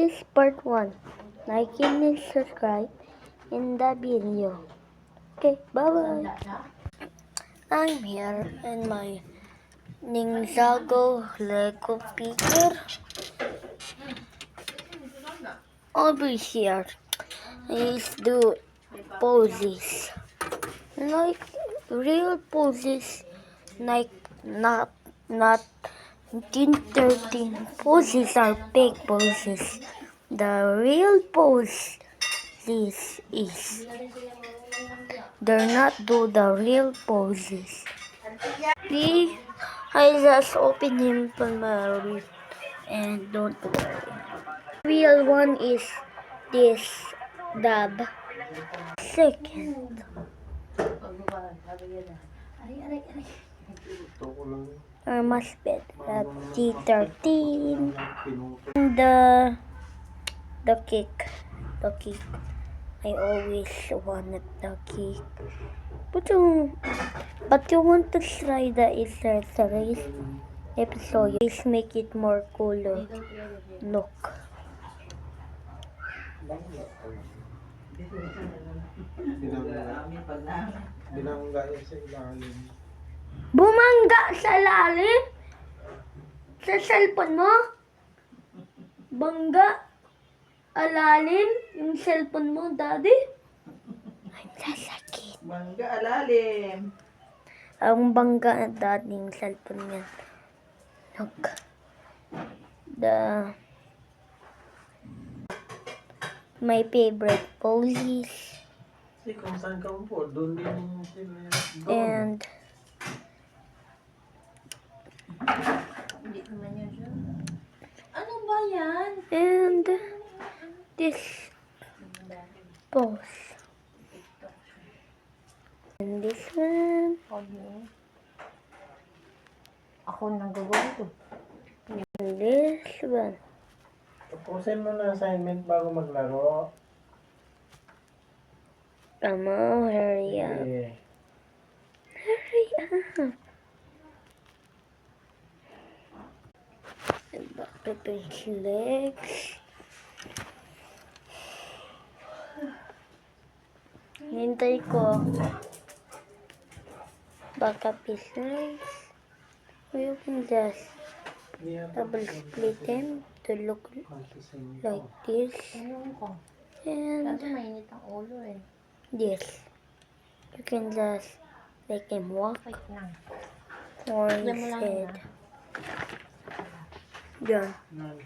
is part 1. Like and subscribe in the video. Okay, bye-bye. I'm here in my Ninjago Lego figure. Over here is the poses. Like real poses, like not 1913 poses are fake poses. The real pose is they're not do the real poses. I just open him from my room and don't worry. Real one is this dab. Second. Mas bed at T13. And the cake. The cake. I always wanted the cake. But you want to try the accessories episode. Please make it more cooler. Look. Binangga sa ilalim. Bumangga sa lalim? Sa cellphone mo? Bangga? Alalim? Yung cellphone mo, daddy? Ang sasakit. Bangga alalim. Ang bangga daddy yung cellphone niya. Look. My favorite poses. Kasi kung saan ka po, doon din doon. And Hindi naman yun siya. Ano ba yan? And this pose. And this one. Ako nang gagawin to. And this one. Tapusin mo na assignment bago maglaro. Come on, hurry up. Eh, Hurry up. And back to his legs. Hintay ko. Back up his legs. Or you can just double split them to look like this. Ayun ko. And Kasi mainit ang ulo eh. this. You can just make him walk Wait lang. or Tignan mo lang instead. yun, Yan. nan-